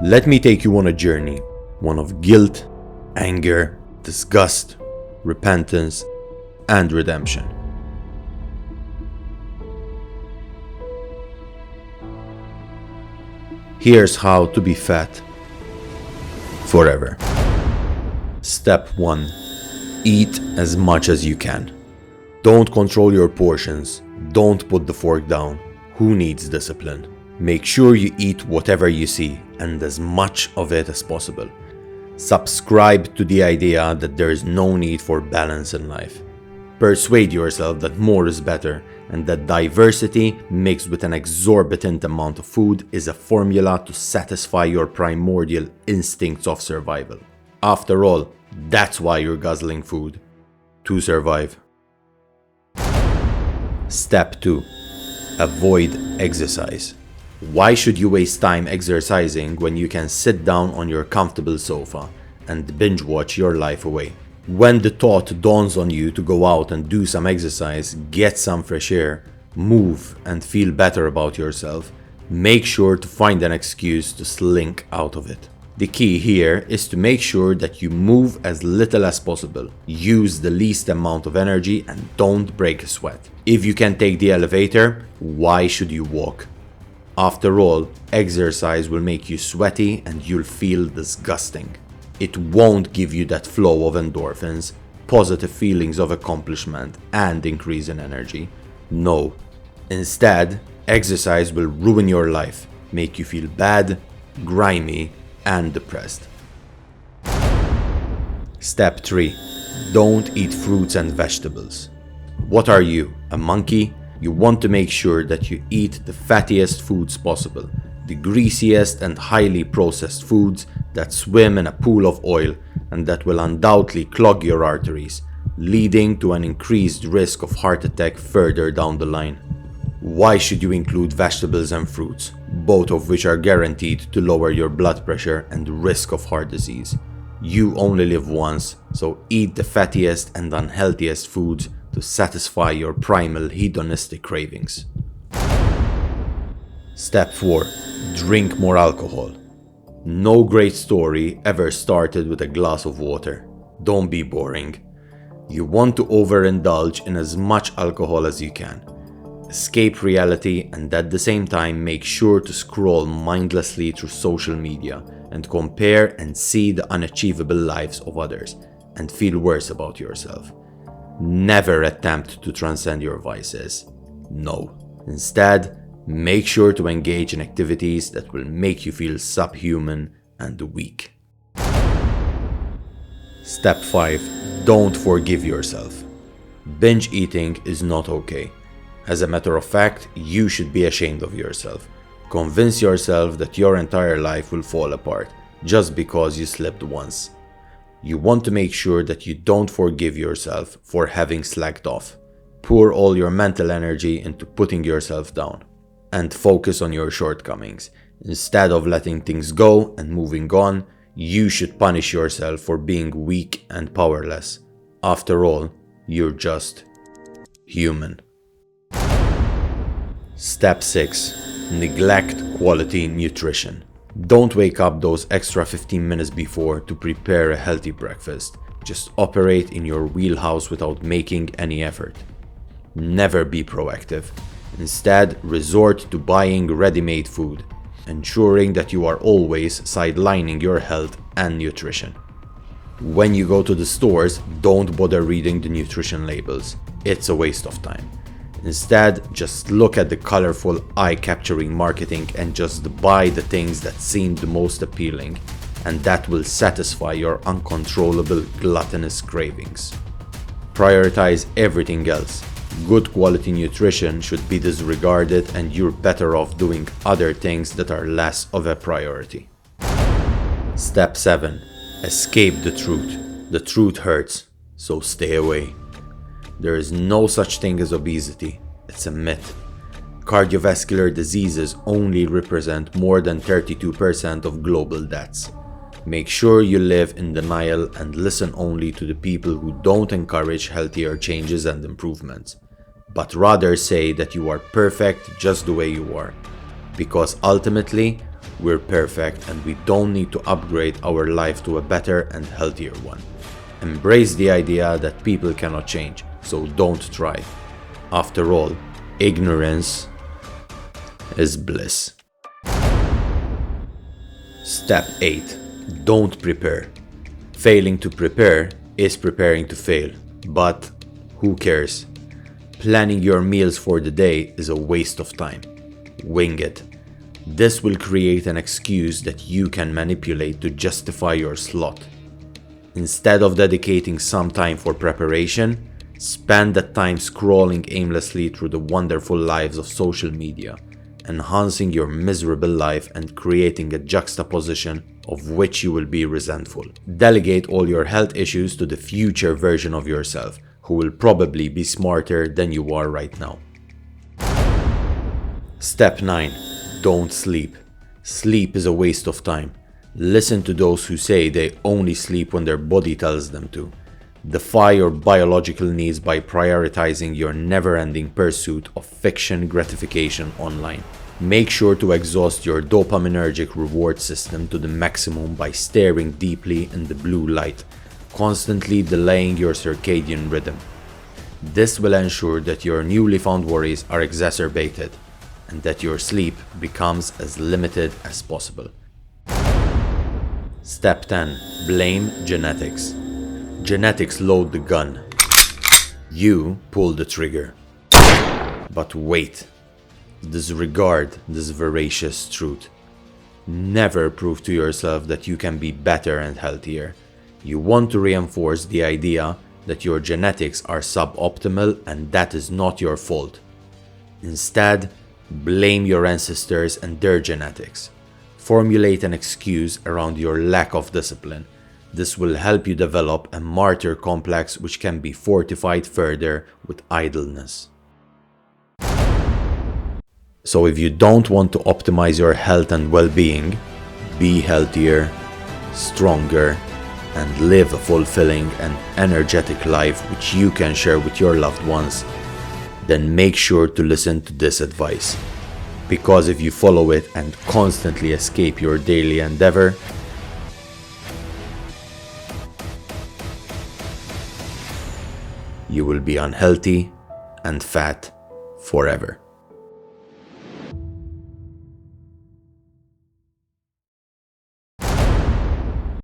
Let me take you on a journey, one of guilt, anger, disgust, repentance, and redemption. Here's how to be fat forever. Step 1. Eat as much as you can. Don't control your portions. Don't put the fork down. Who needs discipline? Make sure you eat whatever you see and as much of it as possible. Subscribe to the idea that there is no need for balance in life. Persuade yourself that more is better and that diversity mixed with an exorbitant amount of food is a formula to satisfy your primordial instincts of survival. After all, that's why you're guzzling food. To survive. Step 2. Avoid exercise. Why should you waste time exercising when you can sit down on your comfortable sofa and binge watch your life away? When the thought dawns on you to go out and do some exercise, get some fresh air, move and feel better about yourself, make sure to find an excuse to slink out of it. The key here is to make sure that you move as little as possible, use the least amount of energy and don't break a sweat. If you can take the elevator, why should you walk? After all, exercise will make you sweaty and you'll feel disgusting. It won't give you that flow of endorphins, positive feelings of accomplishment and increase in energy. No. Instead, exercise will ruin your life, make you feel bad, grimy, and depressed. Step 3. Don't eat fruits and vegetables. What are you, a monkey? You want to make sure that you eat the fattiest foods possible, the greasiest and highly processed foods that swim in a pool of oil and that will undoubtedly clog your arteries, leading to an increased risk of heart attack further down the line. Why should you include vegetables and fruits, both of which are guaranteed to lower your blood pressure and risk of heart disease? You only live once, so eat the fattiest and unhealthiest foods to satisfy your primal hedonistic cravings. Step 4. Drink more alcohol. No great story ever started with a glass of water. Don't be boring. You want to overindulge in as much alcohol as you can. Escape reality and at the same time make sure to scroll mindlessly through social media and compare and see the unachievable lives of others and feel worse about yourself. Never attempt to transcend your vices. No. Instead, make sure to engage in activities that will make you feel subhuman and weak. Step 5. Don't forgive yourself. Binge eating is not okay. As a matter of fact, you should be ashamed of yourself. Convince yourself that your entire life will fall apart just because you slept once. You want to make sure that you don't forgive yourself for having slacked off. Pour all your mental energy into putting yourself down and focus on your shortcomings. Instead of letting things go and moving on, you should punish yourself for being weak and powerless. After all, you're just human. Step 6. Neglect quality nutrition. Don't wake up those extra 15 minutes before to prepare a healthy breakfast. Just operate in your wheelhouse without making any effort. Never be proactive. Instead, resort to buying ready-made food, ensuring that you are always sidelining your health and nutrition. When you go to the stores, don't bother reading the nutrition labels. It's a waste of time. Instead, just look at the colorful, eye-capturing marketing and just buy the things that seem the most appealing, and that will satisfy your uncontrollable gluttonous cravings. Prioritize everything else. Good quality nutrition should be disregarded and you're better off doing other things that are less of a priority. Step 7. Escape the truth. The truth hurts, so stay away. There is no such thing as obesity. It's a myth. Cardiovascular diseases only represent more than 32% of global deaths. Make sure you live in denial and listen only to the people who don't encourage healthier changes and improvements, but rather say that you are perfect just the way you are. Because ultimately, we're perfect and we don't need to upgrade our life to a better and healthier one. Embrace the idea that people cannot change, so don't try. After all, ignorance is bliss. Step 8. Don't prepare. Failing to prepare is preparing to fail, but who cares? Planning your meals for the day is a waste of time. Wing it. This will create an excuse that you can manipulate to justify your slot. Instead of dedicating some time for preparation, spend that time scrolling aimlessly through the wonderful lives of social media, enhancing your miserable life and creating a juxtaposition of which you will be resentful. Delegate all your health issues to the future version of yourself, who will probably be smarter than you are right now. Step 9. Don't sleep. Sleep is a waste of time. Listen to those who say they only sleep when their body tells them to. Defy your biological needs by prioritizing your never-ending pursuit of fiction gratification online. Make sure to exhaust your dopaminergic reward system to the maximum by staring deeply in the blue light, constantly delaying your circadian rhythm. This will ensure that your newly found worries are exacerbated and that your sleep becomes as limited as possible. Step 10. Blame genetics. Genetics load the gun. You pull the trigger. But wait. Disregard this voracious truth. Never prove to yourself that you can be better and healthier. You want to reinforce the idea that your genetics are suboptimal and that is not your fault. Instead, blame your ancestors and their genetics. Formulate an excuse around your lack of discipline. This will help you develop a martyr complex which can be fortified further with idleness. So if you don't want to optimize your health and well-being, be healthier, stronger, and live a fulfilling and energetic life which you can share with your loved ones, then make sure to listen to this advice. Because if you follow it and constantly escape your daily endeavor, you will be unhealthy and fat forever.